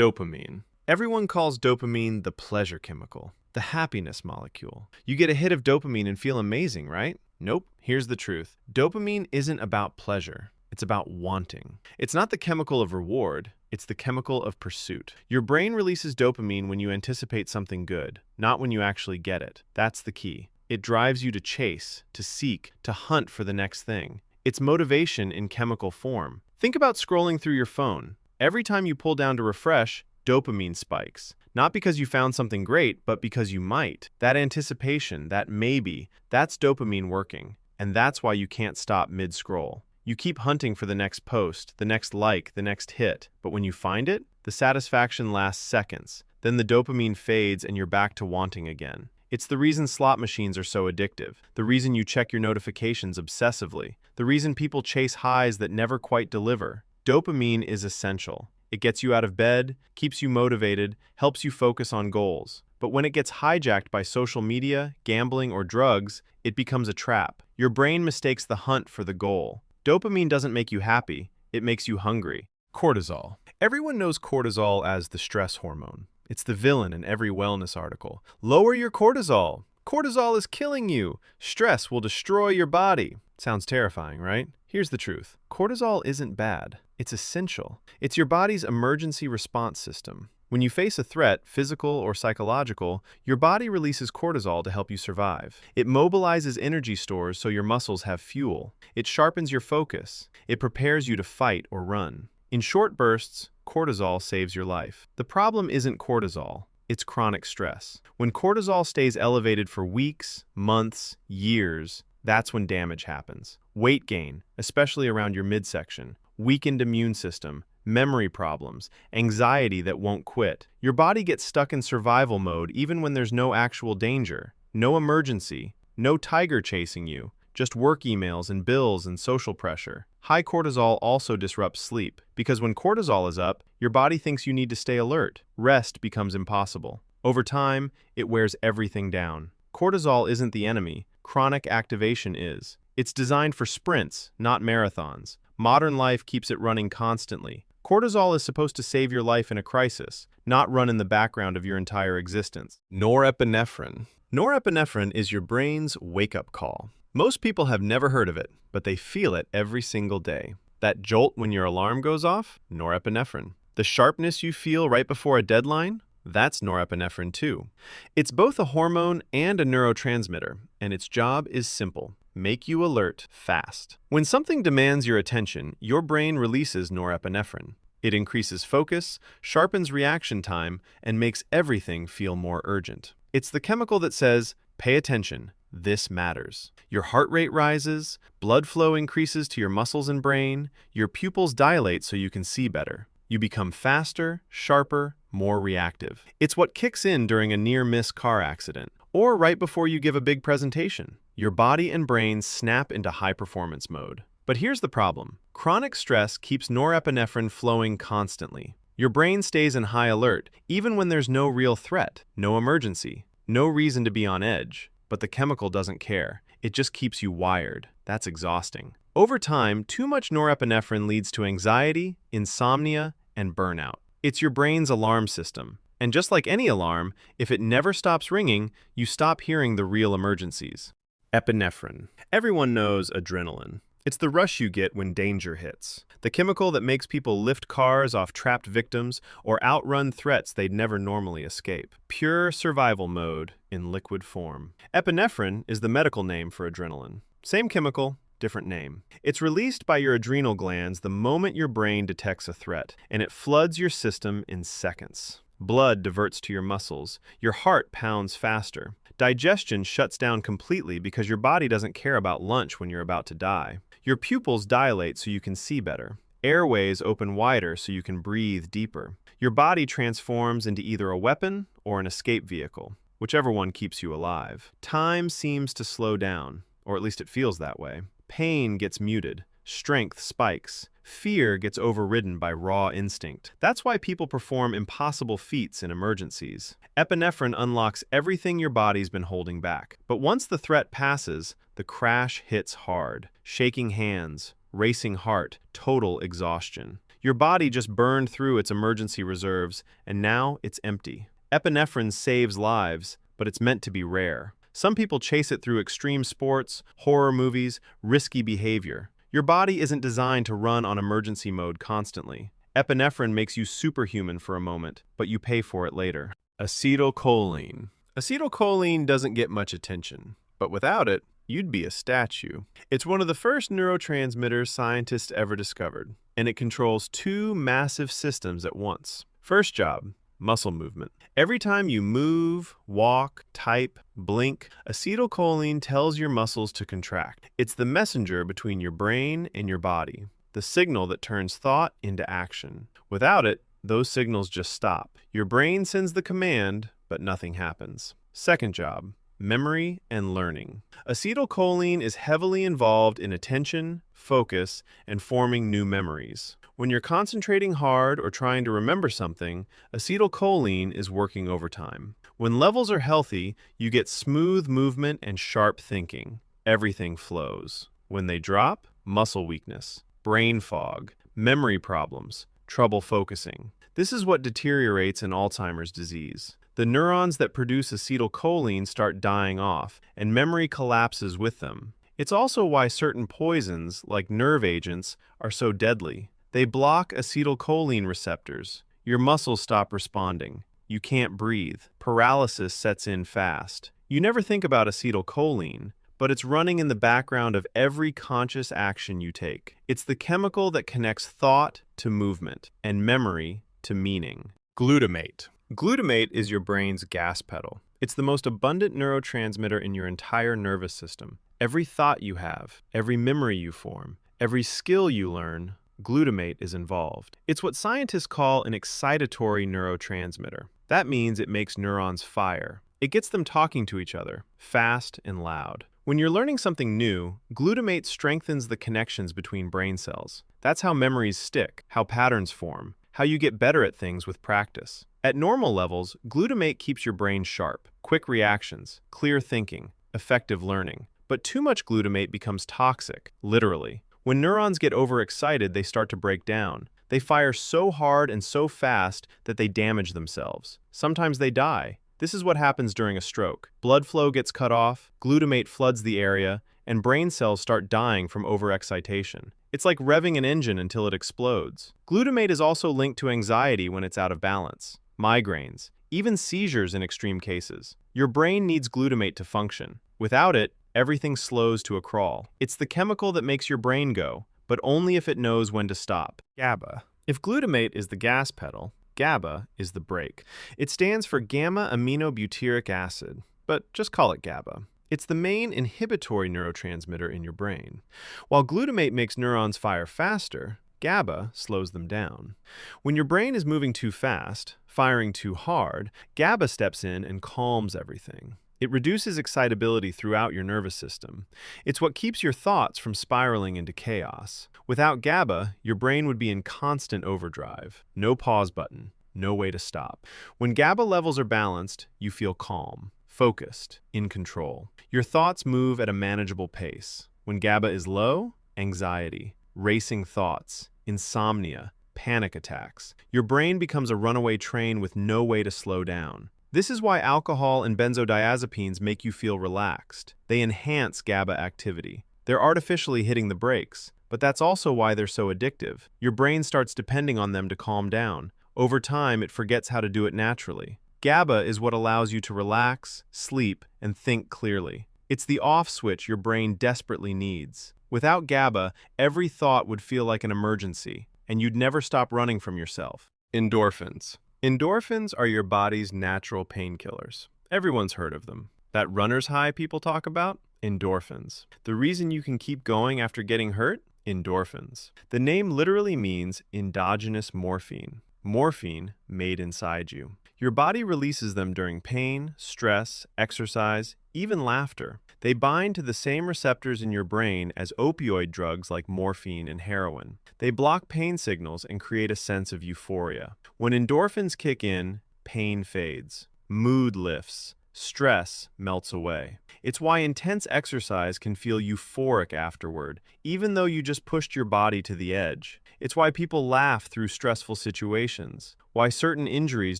Dopamine. Everyone calls dopamine the pleasure chemical, the happiness molecule. You get a hit of dopamine and feel amazing, right? Nope. Here's the truth. Dopamine isn't about pleasure. It's about wanting. It's not the chemical of reward. It's the chemical of pursuit. Your brain releases dopamine when you anticipate something good, not when you actually get it. That's the key. It drives you to chase, to seek, to hunt for the next thing. It's motivation in chemical form. Think about scrolling through your phone. Every time you pull down to refresh, dopamine spikes. Not because you found something great, but because you might. That anticipation, that maybe, that's dopamine working. And that's why you can't stop mid-scroll. You keep hunting for the next post, the next like, the next hit. But when you find it, the satisfaction lasts seconds. Then the dopamine fades and you're back to wanting again. It's the reason slot machines are so addictive, the reason you check your notifications obsessively, the reason people chase highs that never quite deliver. Dopamine is essential. It gets you out of bed, keeps you motivated, helps you focus on goals. But when it gets hijacked by social media, gambling, or drugs, it becomes a trap. Your brain mistakes the hunt for the goal. Dopamine doesn't make you happy, it makes you hungry. Cortisol. Everyone knows cortisol as the stress hormone. It's the villain in every wellness article. Lower your cortisol. Cortisol is killing you. Stress will destroy your body. Sounds terrifying, right? Here's the truth. Cortisol isn't bad. It's essential. It's your body's emergency response system. When you face a threat, physical or psychological, your body releases cortisol to help you survive. It mobilizes energy stores so your muscles have fuel. It sharpens your focus. It prepares you to fight or run. In short bursts, cortisol saves your life. The problem isn't cortisol, it's chronic stress. When cortisol stays elevated for weeks, months, years, that's when damage happens. Weight gain, especially around your midsection, weakened immune system, memory problems, anxiety that won't quit. Your body gets stuck in survival mode even when there's no actual danger, no emergency, no tiger chasing you, just work emails and bills and social pressure. High cortisol also disrupts sleep, because when cortisol is up, your body thinks you need to stay alert. Rest becomes impossible. Over time, it wears everything down. Cortisol isn't the enemy, chronic activation is. It's designed for sprints, not marathons. Modern life keeps it running constantly. Cortisol is supposed to save your life in a crisis, not run in the background of your entire existence. Norepinephrine. Norepinephrine is your brain's wake-up call. Most people have never heard of it, but they feel it every single day. That jolt when your alarm goes off? Norepinephrine. The sharpness you feel right before a deadline? That's norepinephrine too. It's both a hormone and a neurotransmitter, and its job is simple: make you alert fast. When something demands your attention, your brain releases norepinephrine. It increases focus, sharpens reaction time, and makes everything feel more urgent. It's the chemical that says, pay attention, this matters. Your heart rate rises, blood flow increases to your muscles and brain, your pupils dilate so you can see better. You become faster, sharper, more reactive. It's what kicks in during a near-miss car accident, or right before you give a big presentation. Your body and brain snap into high-performance mode. But here's the problem. Chronic stress keeps norepinephrine flowing constantly. Your brain stays in high alert, even when there's no real threat, no emergency, no reason to be on edge. But the chemical doesn't care. It just keeps you wired. That's exhausting. Over time, too much norepinephrine leads to anxiety, insomnia, and burnout. It's your brain's alarm system. And just like any alarm, if it never stops ringing, you stop hearing the real emergencies. Epinephrine. Everyone knows adrenaline. It's the rush you get when danger hits. The chemical that makes people lift cars off trapped victims or outrun threats they'd never normally escape. Pure survival mode in liquid form. Epinephrine is the medical name for adrenaline. Same chemical, different name. It's released by your adrenal glands the moment your brain detects a threat, and it floods your system in seconds. Blood diverts to your muscles. Your heart pounds faster. Digestion shuts down completely because your body doesn't care about lunch when you're about to die. Your pupils dilate so you can see better. Airways open wider so you can breathe deeper. Your body transforms into either a weapon or an escape vehicle, whichever one keeps you alive. Time seems to slow down, or at least it feels that way. Pain gets muted. Strength spikes. Fear gets overridden by raw instinct. That's why people perform impossible feats in emergencies. Epinephrine unlocks everything your body's been holding back. But once the threat passes, the crash hits hard. Shaking hands, racing heart, total exhaustion. Your body just burned through its emergency reserves, and now it's empty. Epinephrine saves lives, but it's meant to be rare. Some people chase it through extreme sports, horror movies, risky behavior. Your body isn't designed to run on emergency mode constantly. Epinephrine makes you superhuman for a moment, but you pay for it later. Acetylcholine. Acetylcholine doesn't get much attention, but without it, you'd be a statue. It's one of the first neurotransmitters scientists ever discovered, and it controls two massive systems at once. First job, muscle movement. Every time you move, walk, type, blink, acetylcholine tells your muscles to contract. It's the messenger between your brain and your body, the signal that turns thought into action. Without it, those signals just stop. Your brain sends the command, but nothing happens. Second job, memory and learning. Acetylcholine is heavily involved in attention, focus, and forming new memories. When you're concentrating hard or trying to remember something, acetylcholine is working overtime. When levels are healthy, you get smooth movement and sharp thinking. Everything flows. When they drop, muscle weakness, brain fog, memory problems, trouble focusing. This is what deteriorates in Alzheimer's disease. The neurons that produce acetylcholine start dying off, and memory collapses with them. It's also why certain poisons, like nerve agents, are so deadly. They block acetylcholine receptors. Your muscles stop responding. You can't breathe. Paralysis sets in fast. You never think about acetylcholine, but it's running in the background of every conscious action you take. It's the chemical that connects thought to movement and memory to meaning. Glutamate. Glutamate is your brain's gas pedal. It's the most abundant neurotransmitter in your entire nervous system. Every thought you have, every memory you form, every skill you learn, glutamate is involved. It's what scientists call an excitatory neurotransmitter. That means it makes neurons fire. It gets them talking to each other, fast and loud. When you're learning something new, glutamate strengthens the connections between brain cells. That's how memories stick, how patterns form, how you get better at things with practice. At normal levels, glutamate keeps your brain sharp, quick reactions, clear thinking, effective learning. But too much glutamate becomes toxic, literally. When neurons get overexcited, they start to break down. They fire so hard and so fast that they damage themselves. Sometimes they die. This is what happens during a stroke. Blood flow gets cut off, glutamate floods the area, and brain cells start dying from overexcitation. It's like revving an engine until it explodes. Glutamate is also linked to anxiety when it's out of balance, migraines, even seizures in extreme cases. Your brain needs glutamate to function. Without it, everything slows to a crawl. It's the chemical that makes your brain go, but only if it knows when to stop. GABA. If glutamate is the gas pedal, GABA is the brake. It stands for gamma-aminobutyric acid, but just call it GABA. It's the main inhibitory neurotransmitter in your brain. While glutamate makes neurons fire faster, GABA slows them down. When your brain is moving too fast, firing too hard, GABA steps in and calms everything. It reduces excitability throughout your nervous system. It's what keeps your thoughts from spiraling into chaos. Without GABA, your brain would be in constant overdrive. No pause button, no way to stop. When GABA levels are balanced, you feel calm, focused, in control. Your thoughts move at a manageable pace. When GABA is low, anxiety, racing thoughts, insomnia, panic attacks. Your brain becomes a runaway train with no way to slow down. This is why alcohol and benzodiazepines make you feel relaxed. They enhance GABA activity. They're artificially hitting the brakes, but that's also why they're so addictive. Your brain starts depending on them to calm down. Over time, it forgets how to do it naturally. GABA is what allows you to relax, sleep, and think clearly. It's the off switch your brain desperately needs. Without GABA, every thought would feel like an emergency, and you'd never stop running from yourself. Endorphins. Endorphins are your body's natural painkillers. Everyone's heard of them. That runner's high people talk about? Endorphins. The reason you can keep going after getting hurt? Endorphins. The name literally means endogenous morphine. Morphine made inside you. Your body releases them during pain, stress, exercise, even laughter. They bind to the same receptors in your brain as opioid drugs like morphine and heroin. They block pain signals and create a sense of euphoria. When endorphins kick in, pain fades, mood lifts, stress melts away. It's why intense exercise can feel euphoric afterward, even though you just pushed your body to the edge. It's why people laugh through stressful situations, why certain injuries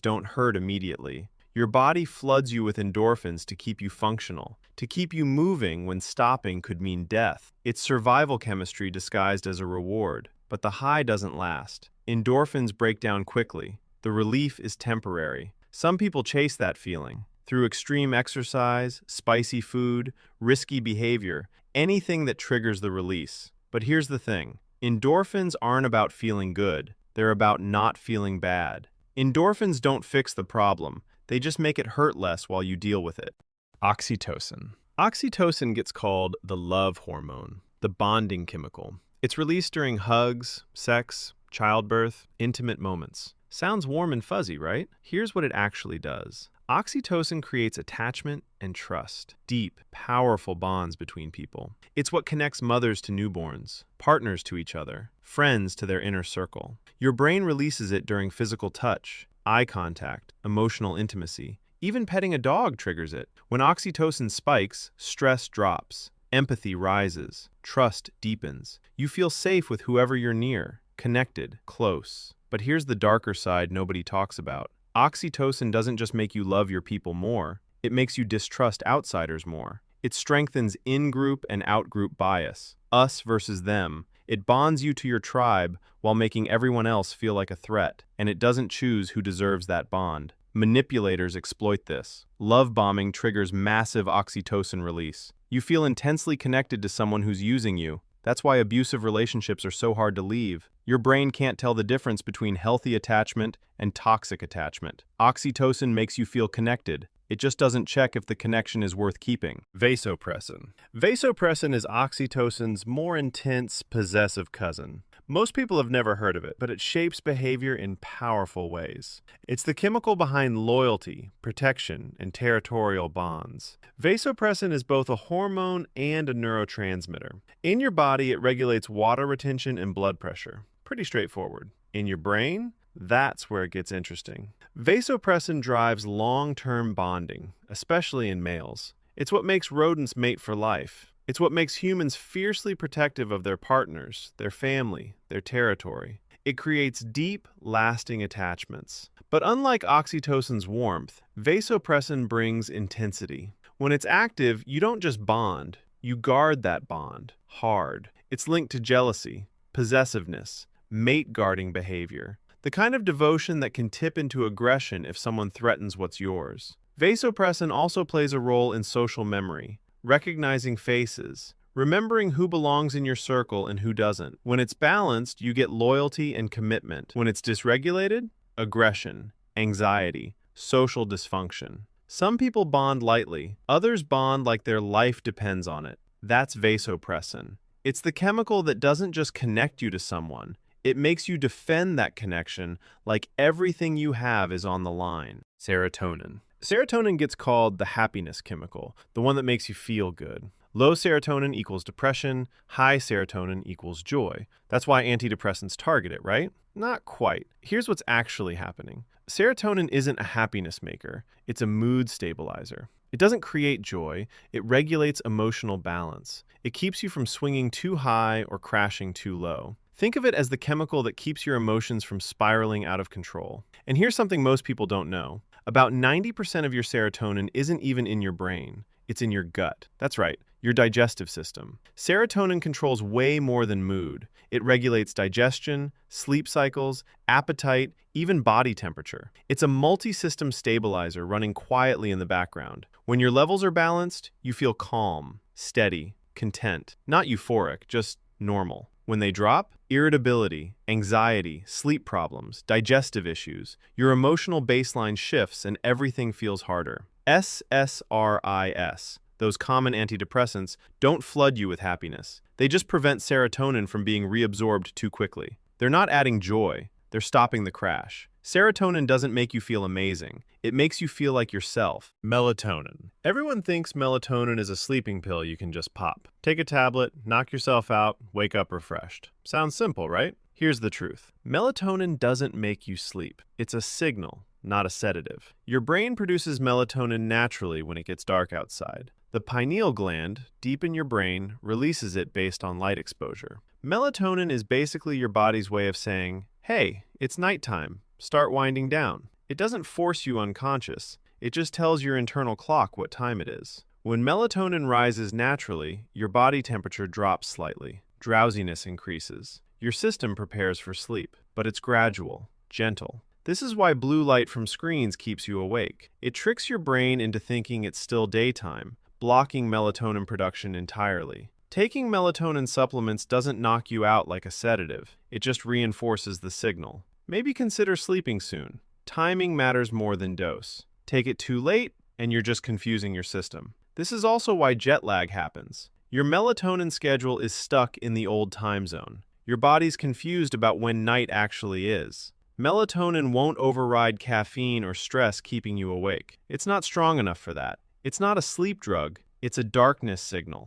don't hurt immediately. Your body floods you with endorphins to keep you functional, to keep you moving when stopping could mean death. It's survival chemistry disguised as a reward, but the high doesn't last. Endorphins break down quickly. The relief is temporary. Some people chase that feeling through extreme exercise, spicy food, risky behavior, anything that triggers the release. But here's the thing. Endorphins aren't about feeling good. They're about not feeling bad. Endorphins don't fix the problem. They just make it hurt less while you deal with it. Oxytocin. Oxytocin gets called the love hormone, the bonding chemical. It's released during hugs, sex, childbirth, intimate moments. Sounds warm and fuzzy, right? Here's what it actually does. Oxytocin creates attachment and trust, deep, powerful bonds between people. It's what connects mothers to newborns, partners to each other, friends to their inner circle. Your brain releases it during physical touch, eye contact, emotional intimacy. Even petting a dog triggers it. When oxytocin spikes, stress drops, empathy rises, trust deepens. You feel safe with whoever you're near, connected, close. But here's the darker side nobody talks about. Oxytocin doesn't just make you love your people more, it makes you distrust outsiders more. It strengthens in-group and out-group bias, us versus them. It bonds you to your tribe while making everyone else feel like a threat, and it doesn't choose who deserves that bond. Manipulators exploit this. Love bombing triggers massive oxytocin release. You feel intensely connected to someone who's using you. That's why abusive relationships are so hard to leave. Your brain can't tell the difference between healthy attachment and toxic attachment. Oxytocin makes you feel connected. It just doesn't check if the connection is worth keeping. Vasopressin. Vasopressin is oxytocin's more intense, possessive cousin. Most people have never heard of it, but it shapes behavior in powerful ways. It's the chemical behind loyalty, protection, and territorial bonds. Vasopressin is both a hormone and a neurotransmitter. In your body, it regulates water retention and blood pressure. Pretty straightforward. In your brain, that's where it gets interesting. Vasopressin drives long-term bonding, especially in males. It's what makes rodents mate for life. It's what makes humans fiercely protective of their partners, their family, their territory. It creates deep, lasting attachments. But unlike oxytocin's warmth, vasopressin brings intensity. When it's active, you don't just bond, you guard that bond, hard. It's linked to jealousy, possessiveness, mate-guarding behavior, the kind of devotion that can tip into aggression if someone threatens what's yours. Vasopressin also plays a role in social memory, recognizing faces, remembering who belongs in your circle and who doesn't. When it's balanced, you get loyalty and commitment. When it's dysregulated, aggression, anxiety, social dysfunction. Some people bond lightly, others bond like their life depends on it. That's vasopressin. It's the chemical that doesn't just connect you to someone, it makes you defend that connection like everything you have is on the line. Serotonin. Serotonin gets called the happiness chemical, the one that makes you feel good. Low serotonin equals depression, high serotonin equals joy. That's why antidepressants target it, right? Not quite. Here's what's actually happening. Serotonin isn't a happiness maker, it's a mood stabilizer. It doesn't create joy, it regulates emotional balance. It keeps you from swinging too high or crashing too low. Think of it as the chemical that keeps your emotions from spiraling out of control. And here's something most people don't know. About 90% of your serotonin isn't even in your brain. It's in your gut. That's right, your digestive system. Serotonin controls way more than mood. It regulates digestion, sleep cycles, appetite, even body temperature. It's a multi-system stabilizer running quietly in the background. When your levels are balanced, you feel calm, steady, content. Not euphoric, just normal. When they drop, irritability, anxiety, sleep problems, digestive issues, your emotional baseline shifts and everything feels harder. SSRIs, those common antidepressants, don't flood you with happiness. They just prevent serotonin from being reabsorbed too quickly. They're not adding joy, they're stopping the crash. Serotonin doesn't make you feel amazing. It makes you feel like yourself. Melatonin. Everyone thinks melatonin is a sleeping pill you can just pop. Take a tablet, knock yourself out, wake up refreshed. Sounds simple, right? Here's the truth. Melatonin doesn't make you sleep. It's a signal. not a sedative. Your brain produces melatonin naturally when it gets dark outside. The pineal gland, deep in your brain, releases it based on light exposure. Melatonin is basically your body's way of saying, hey, it's nighttime, start winding down. It doesn't force you unconscious, it just tells your internal clock what time it is. When melatonin rises naturally, your body temperature drops slightly. Drowsiness increases. Your system prepares for sleep, but it's gradual, gentle. This is why blue light from screens keeps you awake. It tricks your brain into thinking it's still daytime, blocking melatonin production entirely. Taking melatonin supplements doesn't knock you out like a sedative, it just reinforces the signal. Maybe consider sleeping soon. Timing matters more than dose. Take it too late, and you're just confusing your system. This is also why jet lag happens. Your melatonin schedule is stuck in the old time zone. Your body's confused about when night actually is. Melatonin won't override caffeine or stress keeping you awake. It's not strong enough for that. It's not a sleep drug, it's a darkness signal.